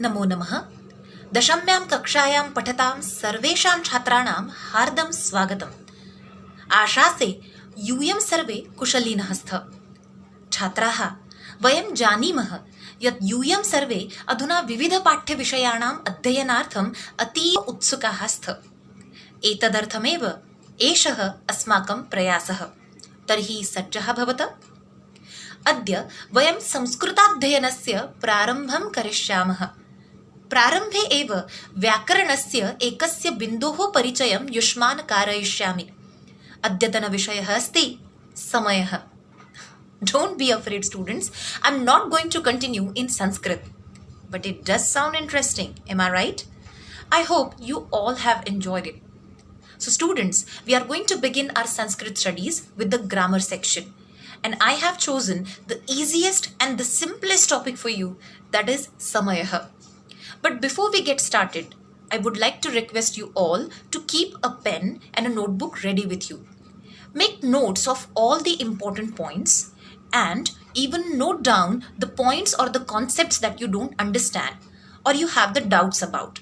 नमो नमः। दशम्यां कक्षायां पठतां सर्वेषां छात्राणां हार्दं स्वागतम्। आशासे यूयं सर्वे कुशलिनः स्तः। छात्राः, वयं जानीमः यत् यूयं सर्वे अधुना विविधपाठ्यविषयाणाम् अध्ययनार्थम् अतीव उत्सुकाः स्तः। एतदर्थमेव एषः अस्माकं प्रयासः। तर्हि सज्जः भवतः? अद्य वयं संस्कृताध्ययनस्य प्रारम्भं करिष्यामः। प्रारम्भे एव व्याकरणस्य एकस्य बिन्दोः परिचयं युष्मान् कारयिष्यामि। अद्यतनविषयः अस्ति समयः। Don't be afraid, students. I'm not going to continue in Sanskrit, but it does sound interesting. Am I right? I hope you all have enjoyed it. So, students, we are going to begin our Sanskrit studies with the grammar section. And I have chosen the easiest and the simplest topic for you, that is Samayah. But before we get started, I would like to request you all to keep a pen and a notebook ready with you. Make notes of all the important points and even note down the points or the concepts that you don't understand or you have the doubts about.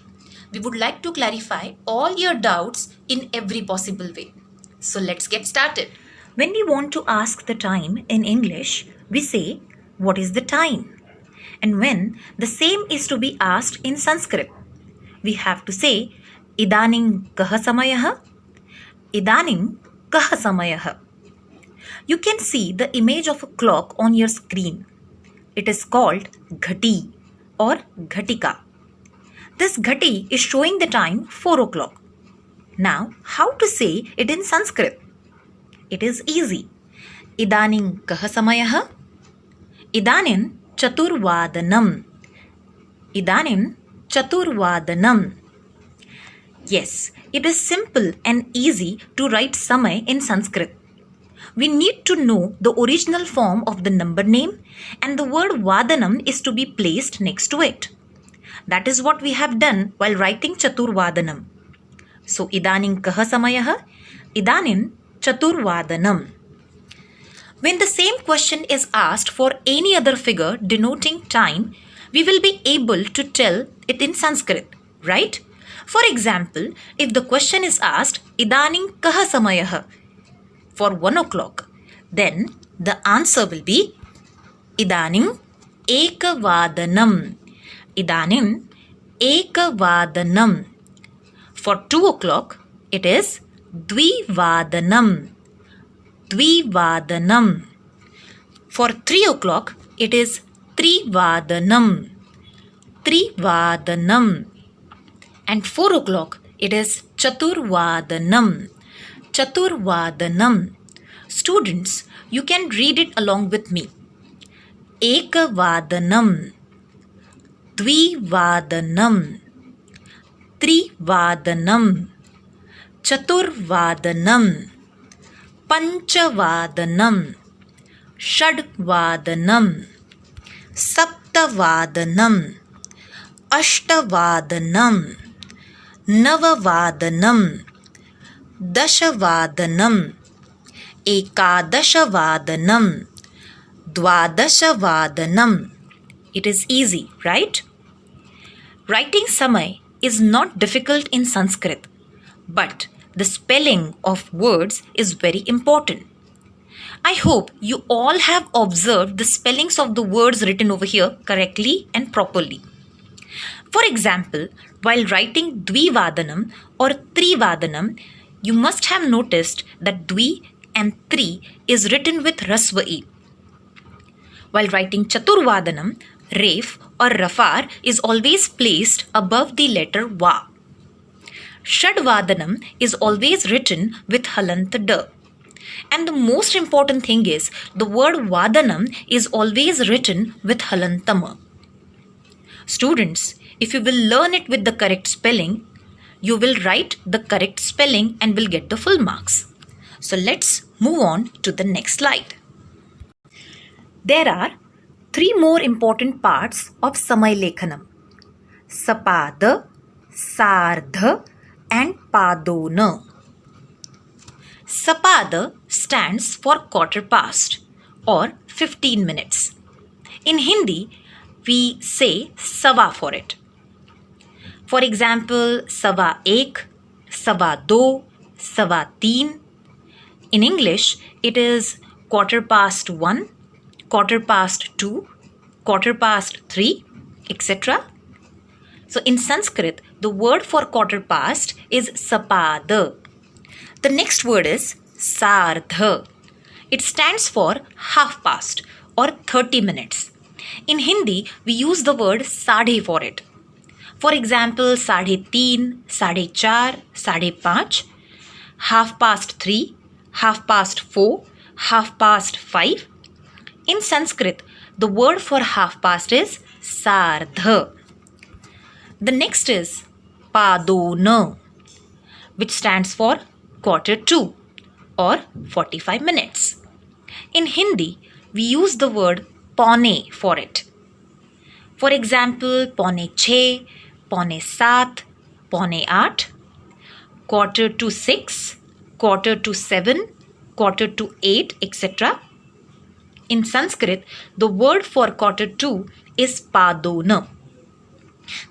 We would like to clarify all your doubts in every possible way. So let's get started. When we want to ask the time in English, we say, "What is the time?" And when the same is to be asked in Sanskrit, we have to say, "Idanim kah samayah?" Idanim kah samayah? You can see the image of a clock on your screen. It is called ghati or ghatika. This ghati is showing the time 4 o'clock. Now, how to say it in Sanskrit? It is easy. Idanim kah samayah? Idanim chaturvadanam. Idanim chaturvadanam. Yes, it is simple and easy to write samay in Sanskrit. We need to know the original form of the number name and the word vadanam is to be placed next to it. That is what we have done while writing chaturvadanam. So, idanim kah samayah? Idanim chaturvadanam. When the same question is asked for any other figure denoting time, we will be able to tell it in Sanskrit, right? For example, if the question is asked, Idanim kah samayah? For 1 o'clock, then the answer will be Idanim ekavadanam. Idanim ekavadanam. For 2 o'clock, it is dvivadanam. Dvivadanam. For 3 o'clock, it is trivadanam. Trivadanam. And 4 o'clock, it is chaturvadanam. Chaturvadanam. Students, you can read it along with me. Ekavadanam. Dvivadanam. Trivadanam. Chaturvadanam. Panchavadanam. Shadvadanam. Saptavadanam. Ashtavadanam. Navavadanam. Dashavadanam. Ekadashavadanam. Dwadashavadanam. It is easy, right? Writing samay is not difficult in Sanskrit, but the spelling of words is very important. I hope you all have observed the spellings of the words written over here correctly and properly. For example, while writing dvivadanam or trivadanam, you must have noticed that dvi and tri is written with rasva e. While writing chaturvadanam, ref or rafar is always placed above the letter va. Shadvadanam is always written with halant da. And the most important thing is the word vadanam is always written with halantama. Students, if you will learn it with the correct spelling, you will write the correct spelling and will get the full marks. So let's move on to the next slide. There are 3 more important parts of Samay Lekhanam: Sapada, Sardha and Padona. Sapada stands for quarter past or 15 minutes. In Hindi, we say sawa for it. For example, 1:15, 1:15, 1:15. In English, it is 1:15, 1:15, 2:15, etc. So in Sanskrit, the word for quarter past is sapada. The next word is sardha. It stands for half past or 30 minutes. In Hindi, we use the word sadhe for it. For example, 3:30, 4:30, 5:30, 3:30, 4:30, 5:30. In Sanskrit, the word for half past is sardha. The next is padona, which stands for 1:45 or 45 minutes. In Hindi, we use the word paune for it. For example, 5:45, 5:45, 5:45, 5:45, 6:45, 7:45, 8, etc. In Sanskrit, the word for 1:45 is padona.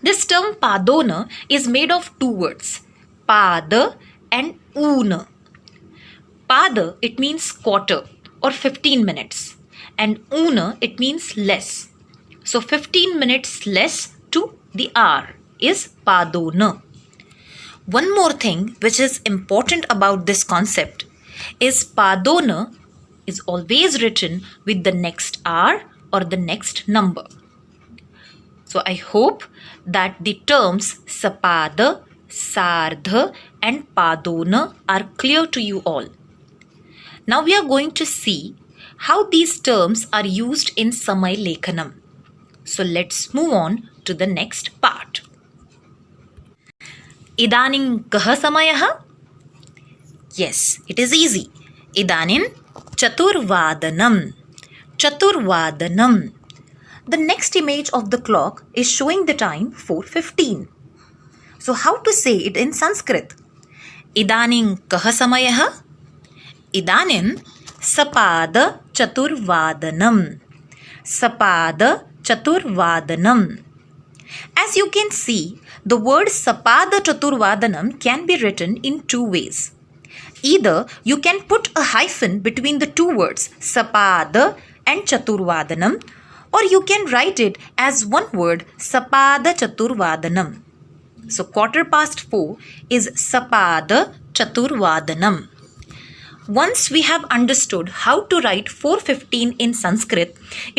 This term padona is made of two words, pada and una. Pada, it means quarter or 15 minutes, and una, it means less. So 15 minutes less to the hour is padona. One more thing which is important about this concept is padona is always written with the next hour or the next number. So I hope that the terms sapada, sardha and padona are clear to you all. Now we are going to see how these terms are used in Samay Lekhanam. So let's move on to the next part. Idanim kaha samayah? Yes, it is easy. Idanim chaturvadanam. Chaturvadanam. The next image of the clock is showing the time 4:15. So how to say it in Sanskrit? Idanim kaha samayah? Idanim sapada chaturvadanam. Sapada chaturvadanam. As you can see, the word sapada chaturvadanam can be written in two ways. Either you can put a hyphen between the two words sapada and chaturvadanam, or you can write it as one word sapada chaturvadanam. So 4:15 is sapada chaturvadanam. Once we have understood how to write 4:15 in Sanskrit,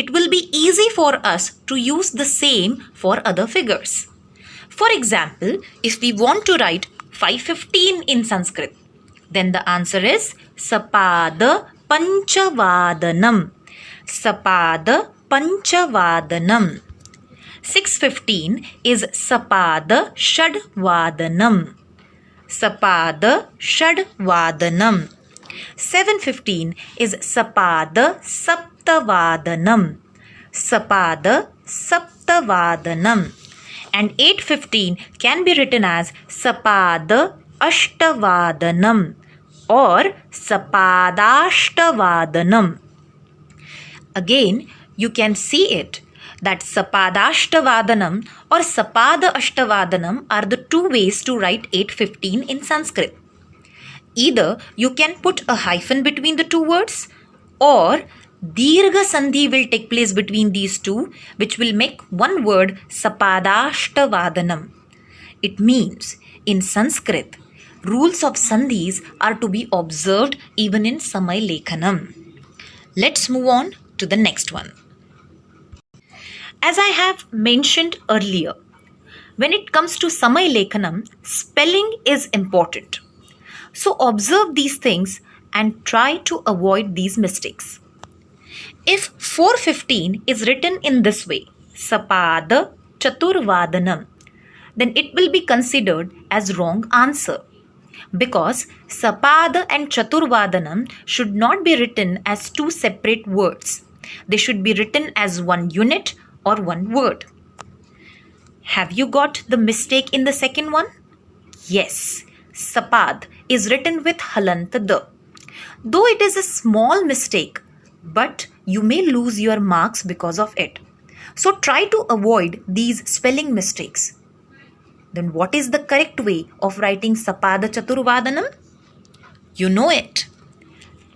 it will be easy for us to use the same for other figures. For example, if we want to write 5:15 in Sanskrit, then the answer is sapada panchavadanam. Sapada panchavadanam. 6:15 is sapada shadvadanam. Sapada shadvadanam. 7:15 is sapada saptavadanam. Sapada saptavadanam. And 8:15 can be written as sapada ashtavadanam or sapadashtavadanam. Again, you can see it that sapadashtavadanam or sapada ashtavadanam are the two ways to write 8:15 in Sanskrit. Either you can put a hyphen between the two words, or dirgha sandhi will take place between these two, which will make one word sapadashtavadanam. It means in Sanskrit, rules of sandhis are to be observed even in Samay Lekhanam. Let's move on to the next one. As I have mentioned earlier, when it comes to Samay Lekhanam, spelling is important. So observe these things and try to avoid these mistakes. If 4:15 is written in this way, sapada chaturvadanam, then it will be considered as wrong answer, because sapada and chaturvadanam should not be written as two separate words. They should be written as one unit or one word. Have you got the mistake in the second one? Yes, sapad is written with halant da. Though it is a small mistake, but you may lose your marks because of it. So try to avoid these spelling mistakes. Then what is the correct way of writing Sapada Chaturvadanam? You know it.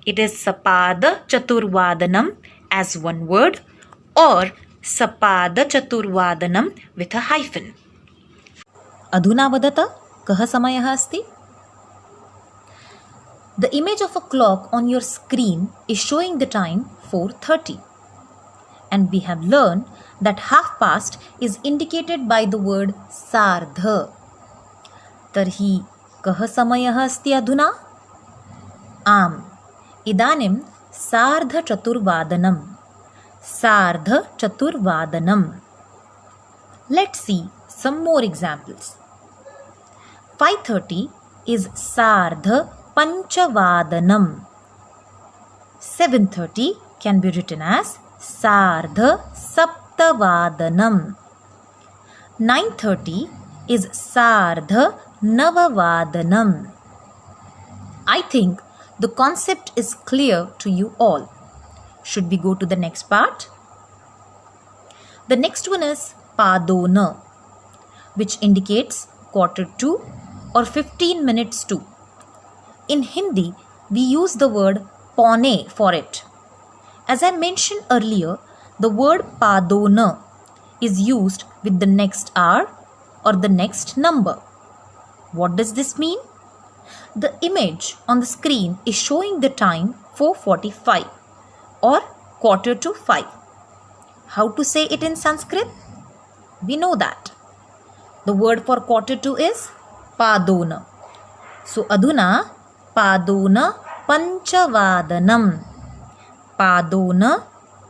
It is Sapada Chaturvadanam as one word or Sapada Chaturvadanam with a hyphen. Adhuna vadata kah samayah asti? The image of a clock on your screen is showing the time 4:30. And we have learned that half past is indicated by the word sardha. Tarhi kah samayah asti adhuna? Am. Idanim sardha chaturvadanam. Sardha chaturvadanam. Let's see some more examples. 5:30 is sardha panchavadanam. 7:30 can be written as sardha saptavadanam. 9:30 is sardha navavadanam. I think the concept is clear to you all. Should we go to the next part? The next one is padona, which indicates quarter to or 15 minutes to. In Hindi, we use the word paune for it. As I mentioned earlier, the word padona is used with the next hour or the next number. What does this mean? The image on the screen is showing the time 4:45 or quarter to 5. How to say it in Sanskrit? We know that. The word for quarter to is padona. So adhuna padona panchavadanam. Padona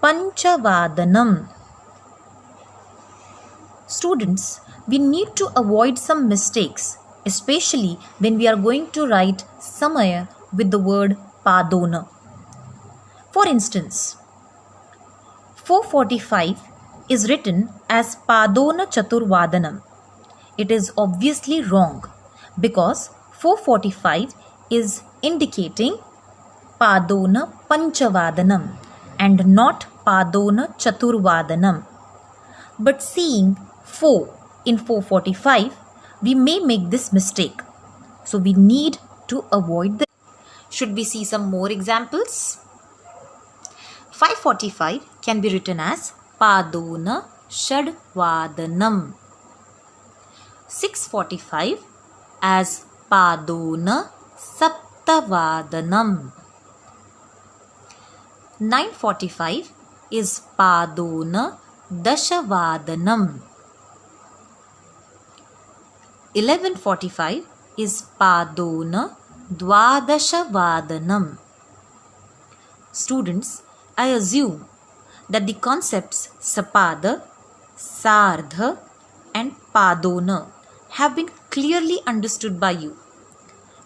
panchavadanam. Students, we need to avoid some mistakes, especially when we are going to write samaya with the word padona. For instance, 4:45 is written as padona chaturvadanam. It is obviously wrong because 4:45 is indicating padona panchavadanam and not padona chaturvadanam. But seeing 4 in 4:45, we may make this mistake. So we need to avoid this. Should we see some more examples? 5:45 can be written as padona shadvadanam. 6:45 as padona saptavadanam. 9:45 is padona dashavadanam. 11:45 is padona dvadashavadanam. Students, I assume that the concepts sapada, sardha and padona have been clearly understood by you.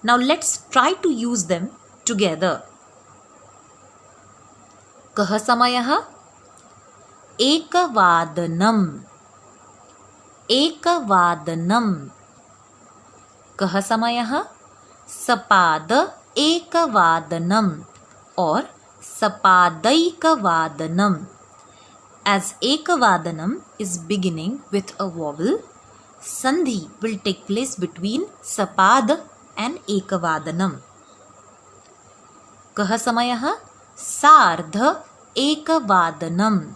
Now let's try to use them together. Kah samayah? Ekavadanam. Ekavadanam. Kah samayah? Sapada ekavadanam or sapadaikavadanam. As ekavadanam is beginning with a vowel, sandhi will take place between sapada and ekavadanam. Kah samayah? Sardha ekavadanam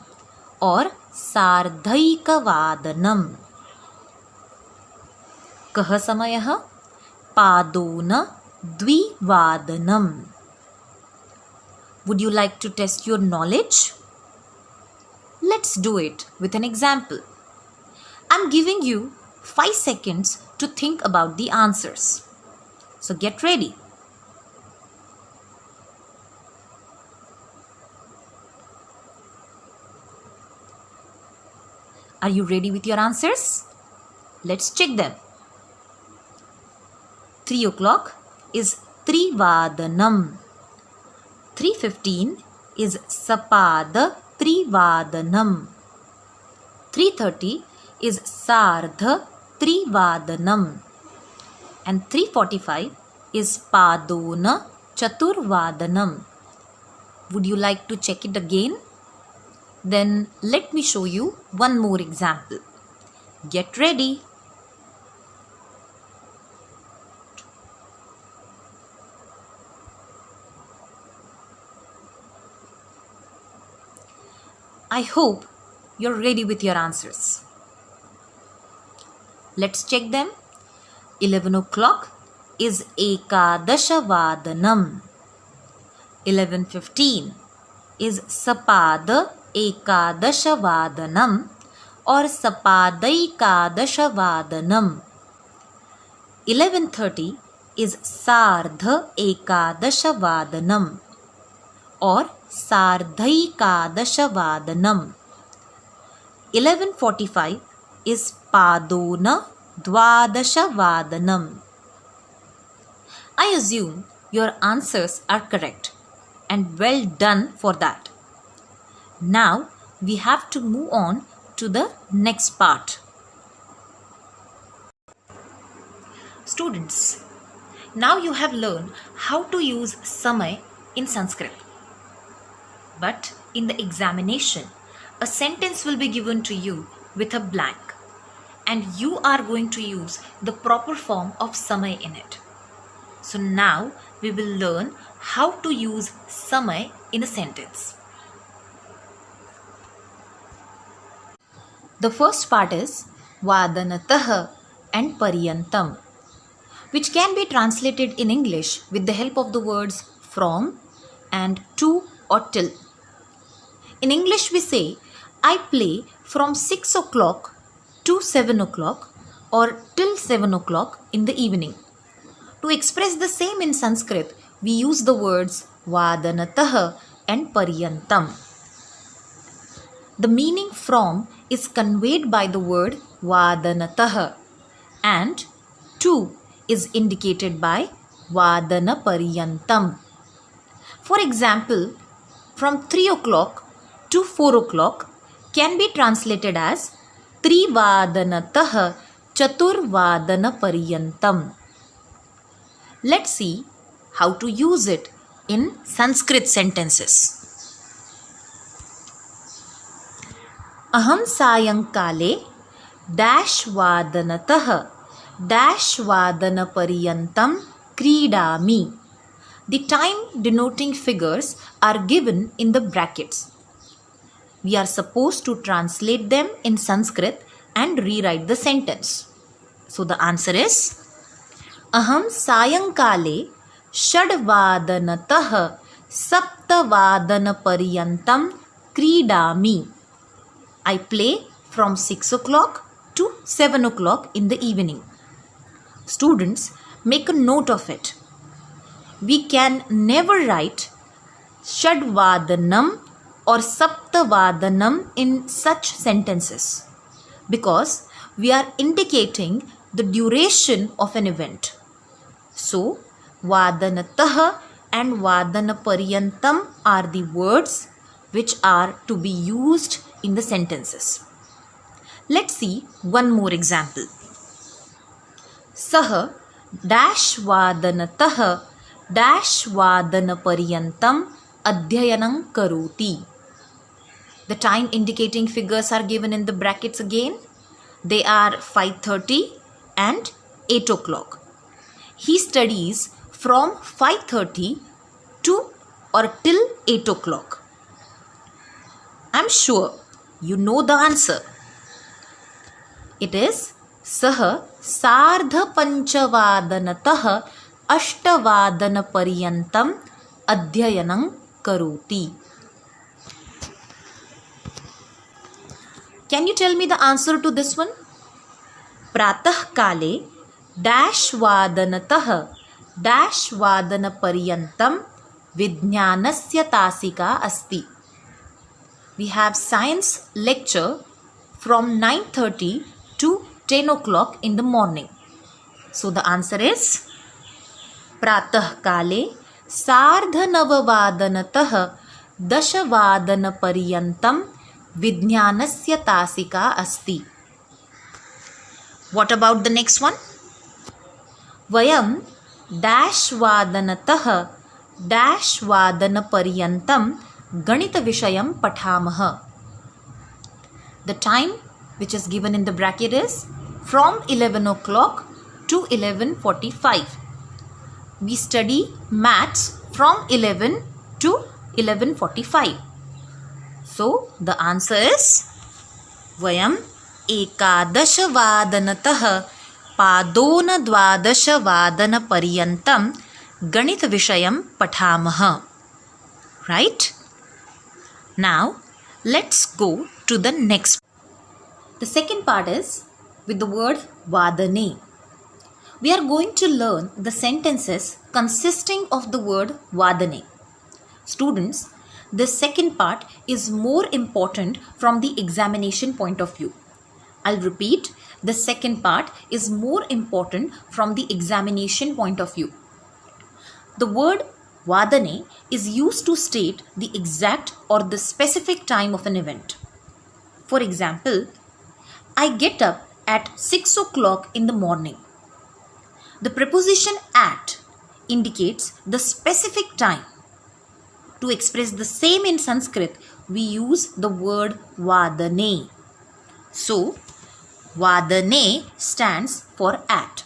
or sardhaikavadanam. Kah samayah? Padona dvivadanam. Would you like to test your knowledge? Let's do it with an example. I'm giving you 5 seconds to think about the answers. So get ready. Are you ready with your answers? Let's check them. 3 o'clock is Trivadanam. 3:15 is Sapada Trivadanam. 3:30 is Sardha Trivadanam. And 3:45 is Padona Chaturvadanam. Would you like to check it again? Then let me show you one more example. Get ready. I hope you're ready with your answers. Let's check them. 11 o'clock is Ekadasha Vadanam. 11:15 is Sapada Ekadasha Vadanam or Sapadaikadasha Vadanam. 11:30 is Sardha Ekadasha Vadanam or Sardhaikadasha Vadanam. 11:45 is Padona Dwadasha Vadanam. I assume your answers are correct and well done for that. Now we have to move on to the next part. Students, now you have learned how to use samay in Sanskrit. But in the examination, a sentence will be given to you with a blank, and you are going to use the proper form of samay in it. So now we will learn how to use samay in a sentence. The first part is Vadanatah and Paryantam, which can be translated in English with the help of the words from and to or till. In English we say, I play from 6 o'clock to 7 o'clock or till 7 o'clock in the evening. To express the same in Sanskrit, we use the words Vadanatah and Paryantam. The meaning from is conveyed by the word Vadanatah and to is indicated by Vadana Paryantam. For example, from 3 o'clock to 4 o'clock can be translated as Trivadanatah Chaturvadana Paryantam. Let's see how to use it in Sanskrit sentences. Aham sayankale dash vadanatah dash vadana paryantam kridami. The time denoting figures are given in the brackets. We are supposed to translate them in Sanskrit and rewrite the sentence. So the answer is Aham sayankale shadvadanatah saptavadana paryantam kridami. I play from 6 o'clock to 7 o'clock in the evening. Students, make a note of it. We can never write shadvadanam or saptavadanam in such sentences because we are indicating the duration of an event. So, Vadanatah and Vadana Paryantam are the words which are to be used in the sentences. Let's see one more example. Saha dash vadanatah dash vadana paryantam adhyayanam karoti. The time indicating figures are given in the brackets again. They are 5:30 and 8 o'clock. He studies from 5:30 to or till 8 o'clock. I'm sure you know the answer. It is Saha Sardha Panchavadanatah Ashtavadana Paryantam Adhyayanam Karoti. Can you tell me the answer to this one? Pratah Kale dash vadanatah dash vadana paryantam Vijnanasya Tasika Asti. We have science lecture from 9:30 to 10 o'clock in the morning. So the answer is Pratah Kale Sardha Navavadanatah Dashavadana Paryantam Vijnanasya Tasika Asti. What about the next one? Vayam dash vadanatah dash vadana paryantam ganita vishayam pathamah. The time which is given in the bracket is from 11 o'clock to 11:45. We study maths from 11 to 11:45. So the answer is वयम् एकादशवादनतः पादोनद्वादशवादनपर्यन्तं गणितविषयं पठामः. Right? Now let's go to the next. The second part is with the word vadane. We are going to learn the sentences consisting of the word vadane. Students, this second part is more important from the examination point of view. I'll repeat, the second part is more important from the examination point of view. The word vadane is used to state the exact or the specific time of an event. For example, I get up at 6 o'clock in the morning. The preposition at indicates the specific time. To express the same in Sanskrit, we use the word vadane. So, vadane stands for at.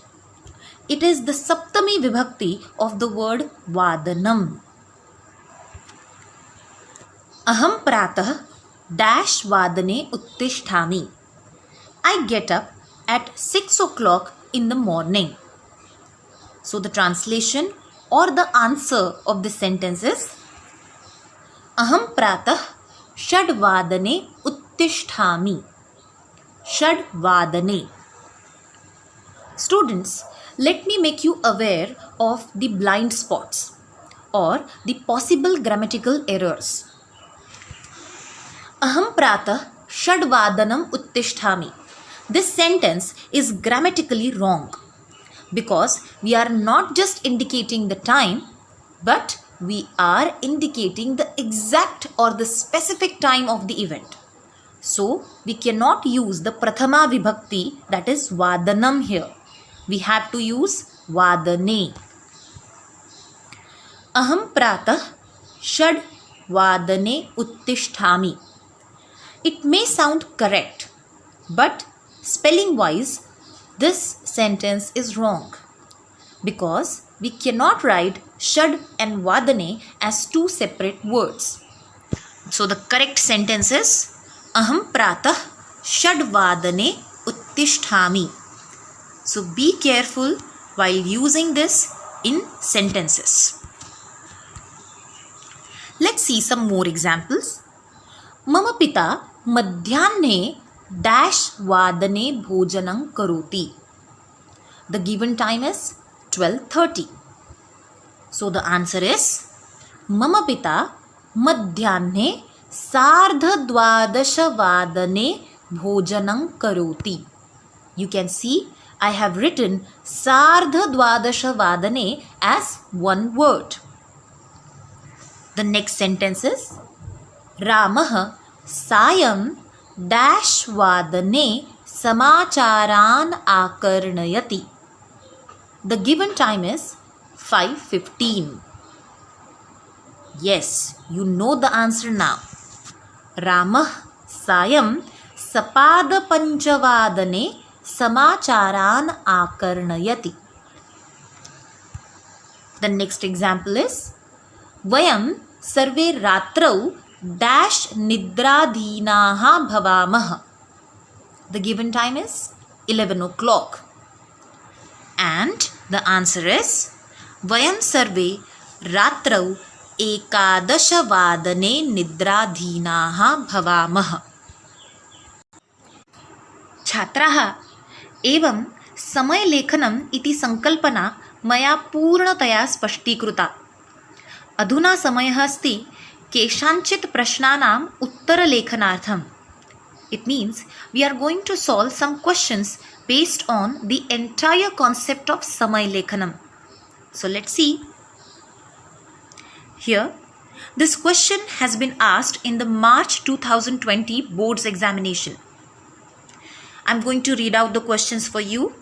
It is the saptami vibhakti of the word vadanam. Aham pratah dash vadane uttisthami. I get up at 6 o'clock in the morning. So the translation or the answer of this sentence is Aham pratah shad vadane uttisthami. Shad vadane. Students, let me make you aware of the blind spots or the possible grammatical errors. Aham pratah shad vadanam uttisthami. This sentence is grammatically wrong because we are not just indicating the time, but we are indicating the exact or the specific time of the event. So we cannot use the prathama vibhakti, that is vadanam here. We have to use vadane. Aham pratah shad vadane uttisthami. It may sound correct, but spelling wise, this sentence is wrong because we cannot write shad and vadane as two separate words. So the correct sentence is Aham pratah shad vadane uttisthami. So be careful while using this in sentences. Let's see some more examples. Mama pita madhyane dash vadane bhojanam karoti. The given time is 12:30. So the answer is Mama pita madhyane sardha-dvadasha vadane bhojanam karoti. You can see I have written sardha-dvadasha vadane as one word. The next sentence is Ramah sayam dash vadane samacharan akarnayati. The given time is 5:15. Yes, you know the answer now. Ramah sayam sapada panchavadane samacharan akarnayati. The next example is Vayam sarve ratrau dash nidradhinaha bhavamah. The given time is 11 o'clock. And the answer is Vayam sarve ratrau ekadasha vadane nidradhinaha bhavamah. छात्राः एवं समयलेखनम् इति संकल्पना मया पूर्णतया स्पष्टीकृता. अधुना समयः अस्ति केषाञ्चित् प्रश्नानाम् उत्तरलेखनार्थम्. It means we are going to solve some questions based on the entire concept of Samayalekhanam. So let's see. Here, this question has been asked in the March 2020 board's examination. I'm going to read out the questions for you.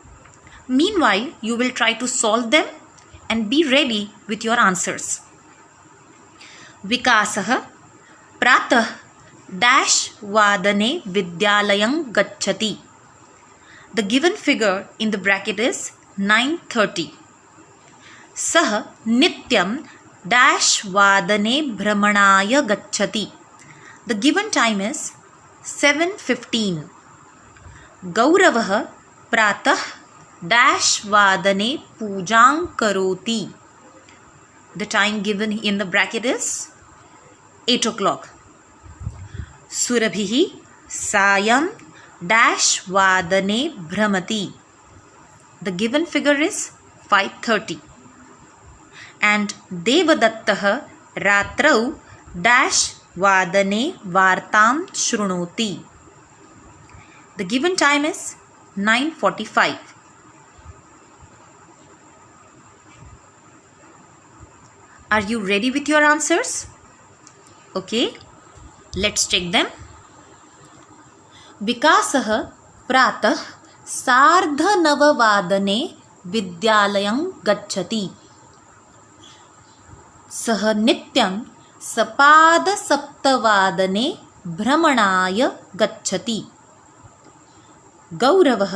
Meanwhile, you will try to solve them and be ready with your answers. Vikasah pratah dash vadane vidyalayam gacchati. The given figure in the bracket is 9:30. Sah nityam dash vadane भ्रमणाय गच्छति. The given time is 7:15. Gauravah pratah dash vadane pujang karoti. The time given in the bracket is 8 o'clock. Surabhihi sayam dash vadane bhramati. The given figure is 5:30. And Devadattah ratrau dash vadane vartam shrunoti. The given time is 9:45. Are you ready with your answers? Okay, let's check them. Vikasah pratah सार्धनववादने विद्यालयं गच्छति. सः नित्यं सपादसप्तवादने भ्रमणाय गच्छति. गौरवः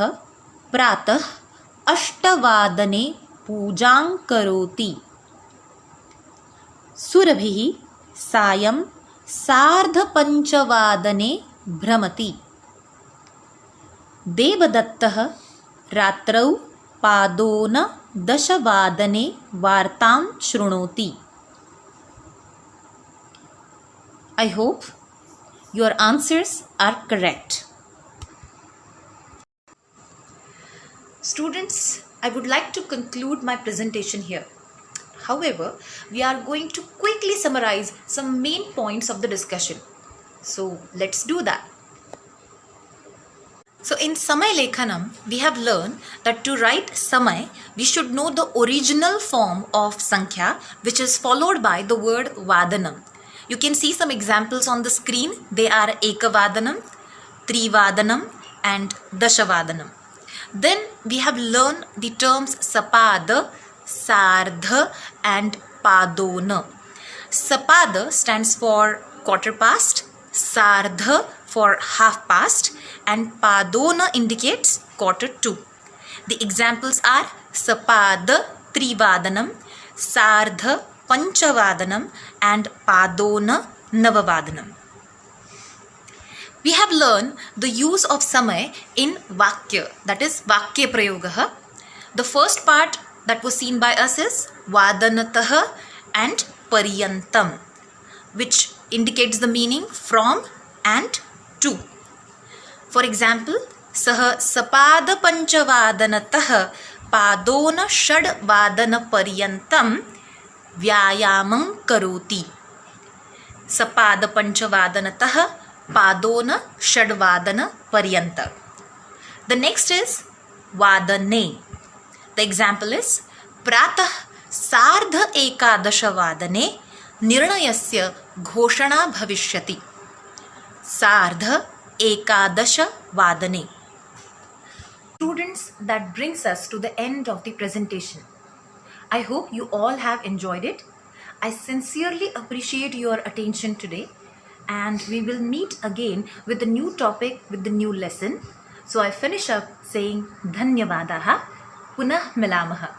प्रातः 8 पूजां करोति. सुरभिः सायं 5:30 भ्रमति. देवदत्तः रात्रौ 10:10 वार्तां शृणोति. I hope your answers are correct. Students, I would like to conclude my presentation here. However, we are going to quickly summarize some main points of the discussion. So, let's do that. So, in Samay Lekhanam, we have learned that to write Samay, we should know the original form of Sankhya, which is followed by the word Vadanam. You can see some examples on the screen. They are Ekavadanam, Trivadanam and Dashavadanam. Then we have learned the terms Sapada, Sardha and Padona. Sapada stands for quarter past, Sardha for half past and Padona indicates quarter to. The examples are Sapada Trivadanam, Sardha Panchavadanam and Padona Navavadanam. We have learned the use of Samay in Vakya, that is Vakya Prayogah. The first part that was seen by us is Vadanatah and Pariyantam, which indicates the meaning from and to. For example, Saha Sapada Panchavadanatah Padona Shad Vadana Pariyantam Vyayamam Karoti. Sapada Panchavadanatah Padona Shadvadana Paryanta. The next is Vadane. The example is Pratah Sardha Ekadasha Vadane Nirnayasya Ghoshana Bhavishyati. Sardha Ekadasha Vadane. Students, that brings us to the end of the presentation. I hope you all have enjoyed it. I sincerely appreciate your attention today. And we will meet again with a new topic, with the new lesson. So I finish up saying Dhanyavadaha, Punah Milamaha.